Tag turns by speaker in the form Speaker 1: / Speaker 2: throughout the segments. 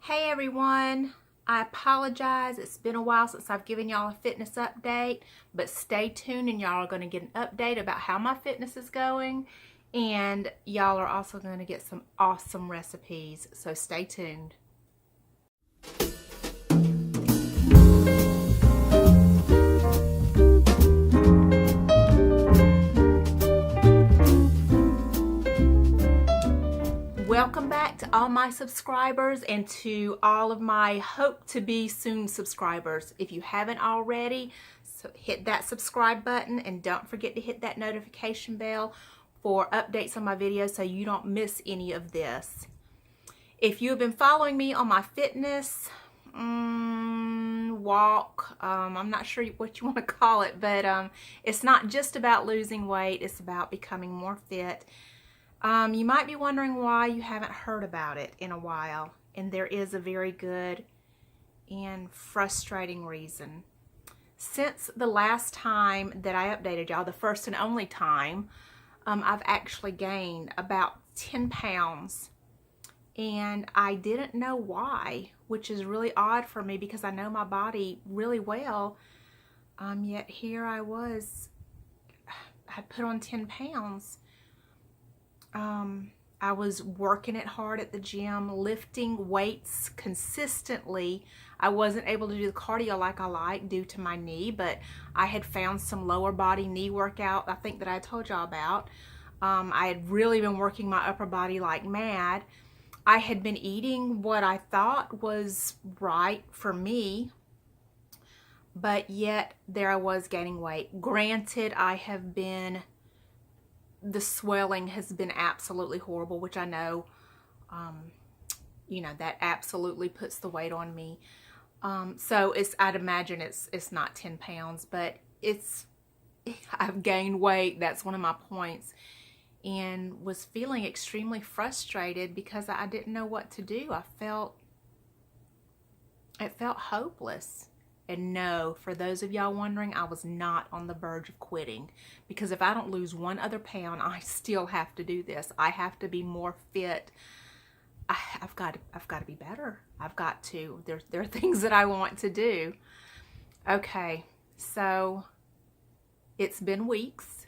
Speaker 1: Hey everyone, I apologize. It's been a while since I've given y'all a fitness update, but stay tuned and y'all are going to get an update about how my fitness is going, and y'all are also going to get some awesome recipes, so stay tuned. Welcome back to all my subscribers and to all of my hope to be soon subscribers. If you haven't already, so hit that subscribe button and don't forget to hit that notification bell for updates on my videos so you don't miss any of this. If you have been following me on my fitness walk, I'm not sure what you want to call it, but it's not just about losing weight, it's about becoming more fit. You might be wondering why you haven't heard about it in a while, and there is a very good and frustrating reason. Since the last time that I updated y'all, the first and only time, I've actually gained about 10 pounds, and I didn't know why, which is really odd for me because I know my body really well, yet here I was, I put on 10 pounds. I was working it hard at the gym, lifting weights consistently. I wasn't able to do the cardio like I like due to my knee, but I had found some lower body knee workout, I think that I told y'all about. I had really been working my upper body like mad. I had been eating what I thought was right for me, but yet there I was gaining weight. Granted, the swelling has been absolutely horrible, which I know, that absolutely puts the weight on me. So I'd imagine it's not 10 pounds, but I've gained weight. That's one of my points, and was feeling extremely frustrated because I didn't know what to do. It felt hopeless. And no, for those of y'all wondering, I was not on the verge of quitting, because if I don't lose one other pound, I still have to do this. I have to be more fit. I've got to be better. I've got to. There are things that I want to do. Okay, so it's been weeks,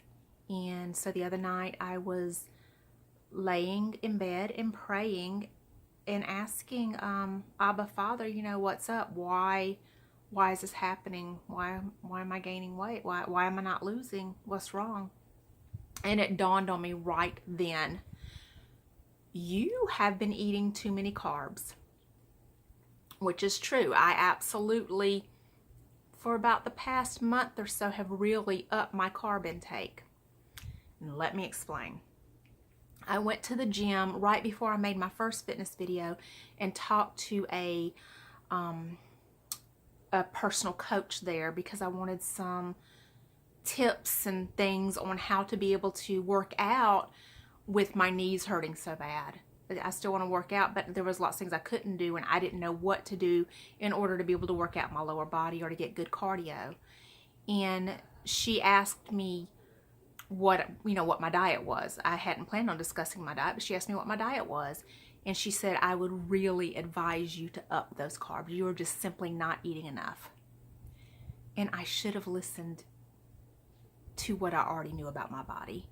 Speaker 1: and so the other night I was laying in bed and praying and asking Abba Father, what's up? Why is this happening? Why am I gaining weight? Why am I not losing? What's wrong? And it dawned on me right then. You have been eating too many carbs, which is true. I absolutely, for about the past month or so, have really upped my carb intake. And let me explain. I went to the gym right before I made my first fitness video and talked to a personal coach there because I wanted some tips and things on how to be able to work out with my knees hurting so bad. I still want to work out, but there was lots of things I couldn't do, and I didn't know what to do in order to be able to work out my lower body or to get good cardio. And she asked me what my diet was. I hadn't planned on discussing my diet, but she asked me what my diet was. And she said, I would really advise you to up those carbs. You are just simply not eating enough. And I should have listened to what I already knew about my body.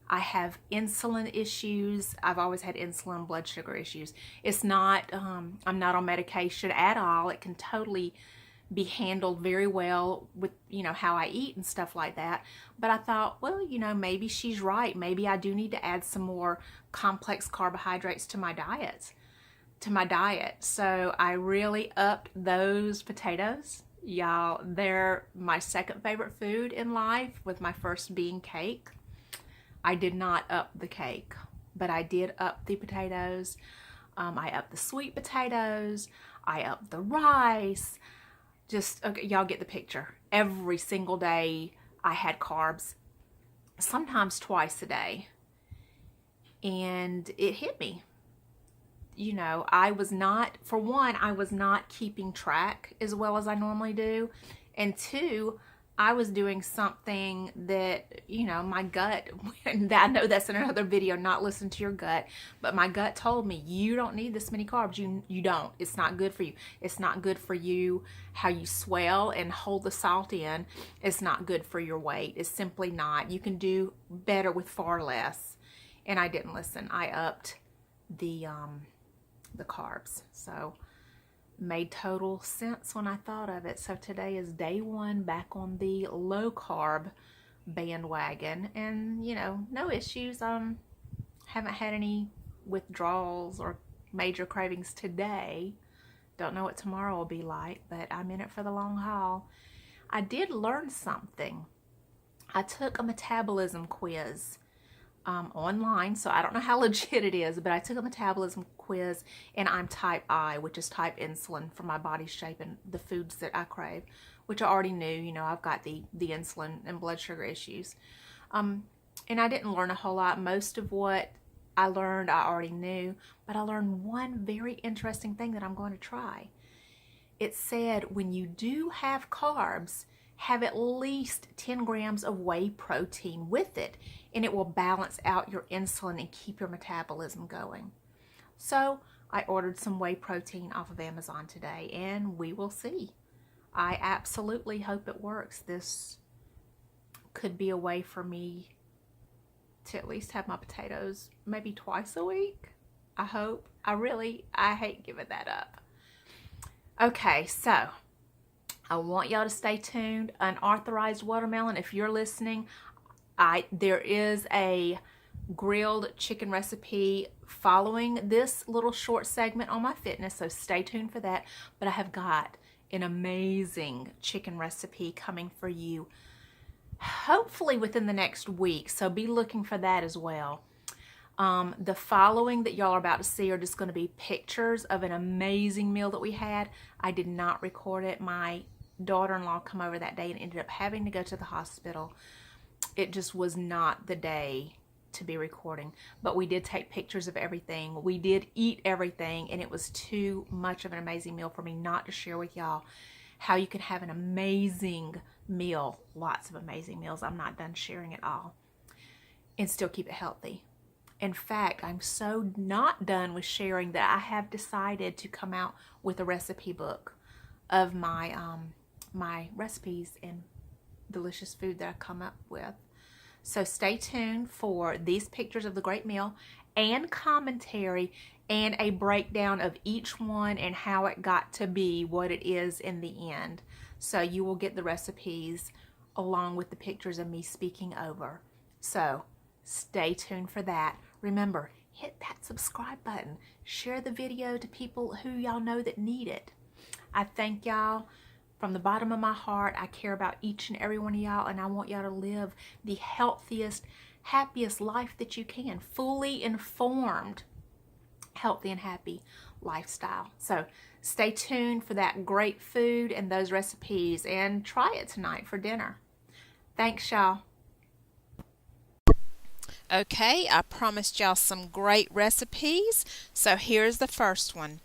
Speaker 1: I have insulin issues. I've always had insulin, blood sugar issues. It's not, I'm not on medication at all. It can totally be handled very well with, how I eat and stuff like that. But I thought, well, maybe she's right. Maybe I do need to add some more complex carbohydrates to my diet. So I really upped those potatoes. Y'all, they're my second favorite food in life, with my first being cake. I did not up the cake, but I did up the potatoes. I upped the sweet potatoes. I upped the rice. Okay, y'all get the picture. Every single day I had carbs, sometimes twice a day. And it hit me. I was not keeping track as well as I normally do. And two, I was doing something that, my gut, and I know that's in another video, not listen to your gut, but my gut told me, you don't need this many carbs. You don't. It's not good for you. It's not good for you, how you swell and hold the salt in. It's not good for your weight. It's simply not. You can do better with far less. And I didn't listen. I upped the carbs. So made total sense when I thought of it. So today is day 1 back on the low carb bandwagon, and no issues. Haven't had any withdrawals or major cravings today. Don't know what tomorrow will be like, but I'm in it for the long haul. I did learn something. I took a metabolism quiz online, so I don't know how legit it is, but I took a metabolism quiz, and I'm type I, which is type insulin for my body shape and the foods that I crave, which I already knew. I've got the insulin and blood sugar issues, and I didn't learn a whole lot. Most of what I learned I already knew, but I learned one very interesting thing that I'm going to try. It said when you do have carbs, have at least 10 grams of whey protein with it, and it will balance out your insulin and keep your metabolism going. So I ordered some whey protein off of Amazon today, and we will see. I absolutely hope it works. This could be a way for me to at least have my potatoes maybe twice a week. I hope. I hate giving that up. Okay, so I want y'all to stay tuned. Unauthorized watermelon, if you're listening, there is a grilled chicken recipe following this little short segment on my fitness, so stay tuned for that. But I have got an amazing chicken recipe coming for you, hopefully within the next week, so be looking for that as well. The following that y'all are about to see are just going to be pictures of an amazing meal that we had. I did not record it. My daughter-in-law come over that day and ended up having to go to the hospital. It just was not the day to be recording, but we did take pictures of everything. We did eat everything, and it was too much of an amazing meal for me not to share with y'all how you can have an amazing meal, lots of amazing meals, I'm not done sharing it all, and still keep it healthy. In fact, I'm so not done with sharing that I have decided to come out with a recipe book of my my recipes and delicious food that I come up with. So stay tuned for these pictures of the great meal and commentary and a breakdown of each one and how it got to be what it is in the end. So you will get the recipes along with the pictures of me speaking over. So stay tuned for that. Remember, hit that subscribe button. Share the video to people who y'all know that need it. I thank y'all from the bottom of my heart. I care about each and every one of y'all, and I want y'all to live the healthiest, happiest life that you can. Fully informed, healthy and happy lifestyle. So stay tuned for that great food and those recipes, and try it tonight for dinner. Thanks, y'all. Okay, I promised y'all some great recipes, so here's the first one.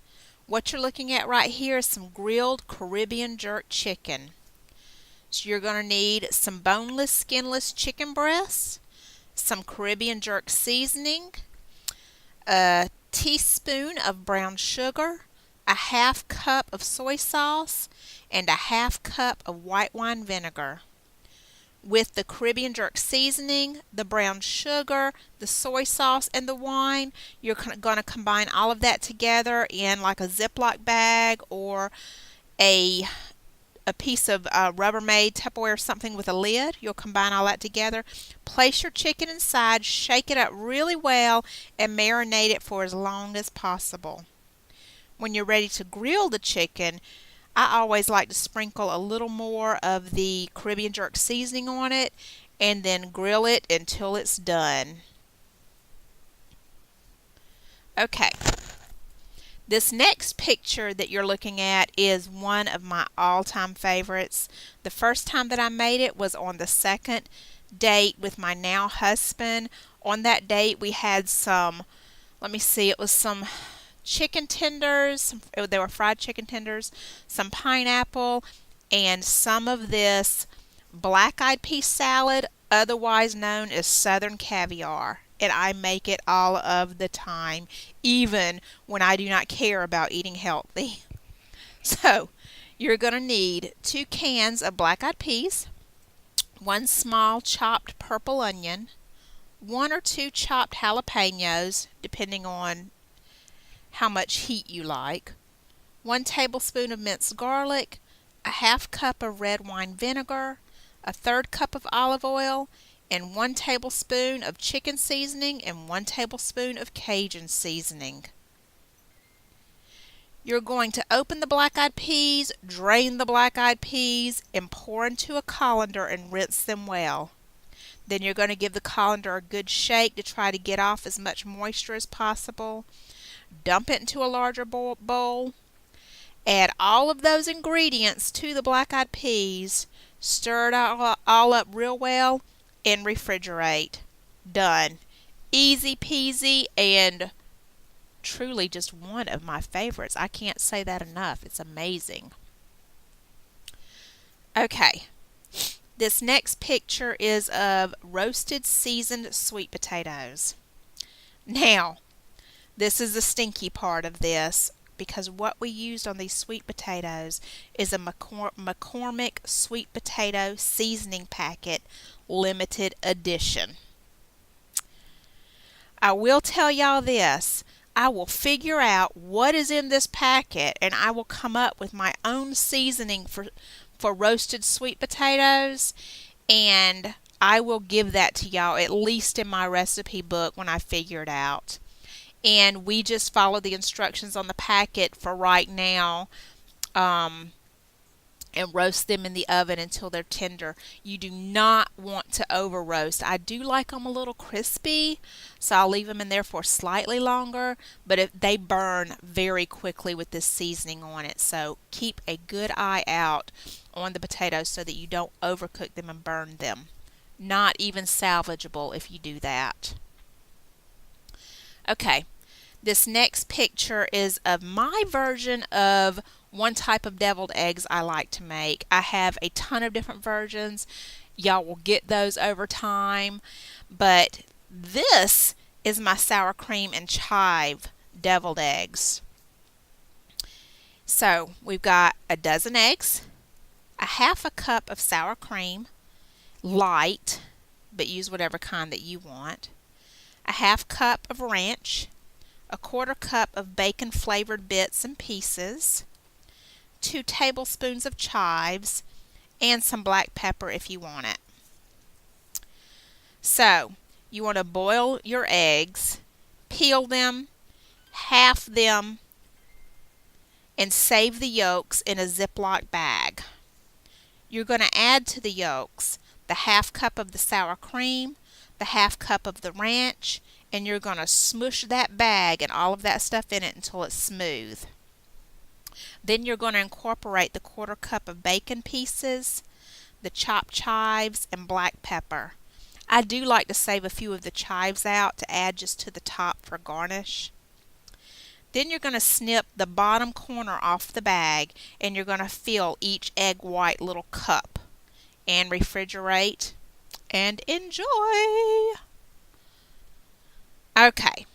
Speaker 1: What you're looking at right here is some grilled Caribbean jerk chicken. So you're going to need some boneless, skinless chicken breasts, some Caribbean jerk seasoning, a teaspoon of brown sugar, a half cup of soy sauce, and a half cup of white wine vinegar. With the Caribbean jerk seasoning, the brown sugar, the soy sauce, and the wine, you're going to combine all of that together in like a Ziploc bag or a piece of Rubbermaid Tupperware, something with a lid. You'll combine all that together. Place your chicken inside, shake it up really well, and marinate it for as long as possible. When you're ready to grill the chicken, I always like to sprinkle a little more of the Caribbean jerk seasoning on it and then grill it until it's done. Okay. This next picture that you're looking at is one of my all-time favorites. The first time that I made it was on the second date with my now husband. On that date we had some, it was some chicken tenders, they were fried chicken tenders, some pineapple, and some of this
Speaker 2: black-eyed pea salad, otherwise known as southern caviar, and I make it all of the time, even when I do not care about eating healthy. So, you're going to need 2 cans of black-eyed peas, 1 small chopped purple onion, 1 or 2 chopped jalapenos, depending on how much heat you like, 1 tablespoon of minced garlic, a half cup of red wine vinegar, a third cup of olive oil, and 1 tablespoon of chicken seasoning and 1 tablespoon of Cajun seasoning. You're going to open the black-eyed peas, drain the black-eyed peas, and pour into a colander and rinse them well. Then you're going to give the colander a good shake to try to get off as much moisture as possible. Dump it into a larger bowl. Add all of those ingredients to the black-eyed peas. Stir it all up real well and refrigerate. Done. Easy peasy and truly just one of my favorites. I can't say that enough. It's amazing. Okay. This next picture is of roasted seasoned sweet potatoes. Now, this is the stinky part of this because what we used on these sweet potatoes is a McCormick sweet potato seasoning packet, limited edition. I will tell y'all this. I will figure out what is in this packet and I will come up with my own seasoning for roasted sweet potatoes, and I will give that to y'all at least in my recipe book when I figure it out. And we just follow the instructions on the packet for right now, and roast them in the oven until they're tender. You do not want to over roast. I do like them a little crispy, so I'll leave them in there for slightly longer, but if they burn very quickly with this seasoning on it. So keep a good eye out on the potatoes so that you don't overcook them and burn them. Not even salvageable if you do that. Okay, this next picture is of my version of one type of deviled eggs I like to make. I have a ton of different versions. Y'all will get those over time. But this is my sour cream and chive deviled eggs. So we've got a dozen eggs, a half a cup of sour cream, light, but use whatever kind that you want, a half cup of ranch, a quarter cup of bacon flavored bits and pieces, 2 tablespoons of chives, and some black pepper if you want it. So, you want to boil your eggs, peel them, half them, and save the yolks in a Ziploc bag. You're going to add to the yolks the half cup of the sour cream, the half cup of the ranch, and you're going to smush that bag and all of that stuff in it until it's smooth. Then you're going to incorporate the quarter cup of bacon pieces, the chopped chives, and black pepper. I do like to save a few of the chives out to add just to the top for garnish. Then you're going to snip the bottom corner off the bag and you're going to fill each egg white little cup and refrigerate and enjoy. Okay,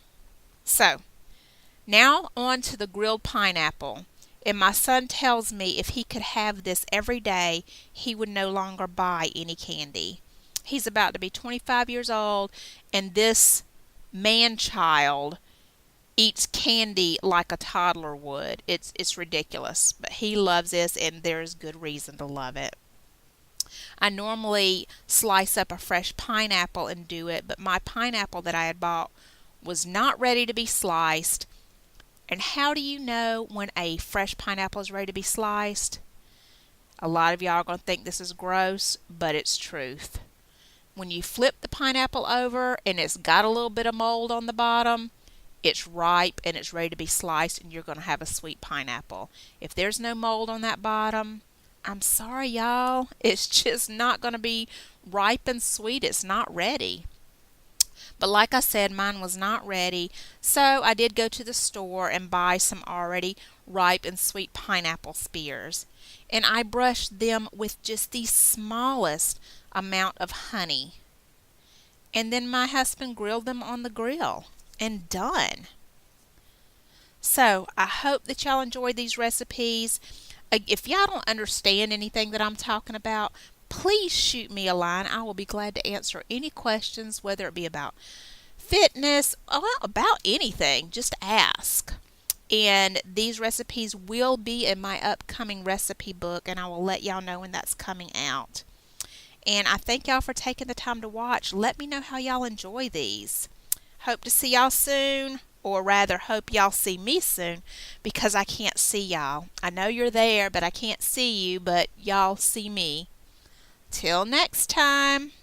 Speaker 2: so now on to the grilled pineapple. And my son tells me if he could have this every day, he would no longer buy any candy. He's about to be 25 years old, and this man-child eats candy like a toddler would. It's ridiculous, but he loves this, and there's good reason to love it. I normally slice up a fresh pineapple and do it, but my pineapple that I had bought was not ready to be sliced. And how do you know when a fresh pineapple is ready to be sliced? A lot of y'all are going to think this is gross, but it's truth. When you flip the pineapple over and it's got a little bit of mold on the bottom, it's ripe and it's ready to be sliced and you're going to have a sweet pineapple. If there's no mold on that bottom, I'm sorry y'all, it's just not going to be ripe and sweet. It's not ready. But like I said, mine was not ready, so I did go to the store and buy some already ripe and sweet pineapple spears. And I brushed them with just the smallest amount of honey. And then my husband grilled them on the grill. And done. So I hope that y'all enjoy these recipes. If y'all don't understand anything that I'm talking about, please shoot me a line. I will be glad to answer any questions, whether it be about fitness, well, about anything. Just ask. And these recipes will be in my upcoming recipe book, and I will let y'all know when that's coming out. And I thank y'all for taking the time to watch. Let me know how y'all enjoy these. Hope to see y'all soon, or rather, hope y'all see me soon, because I can't see y'all. I know you're there, but I can't see you, but y'all see me. Till next time.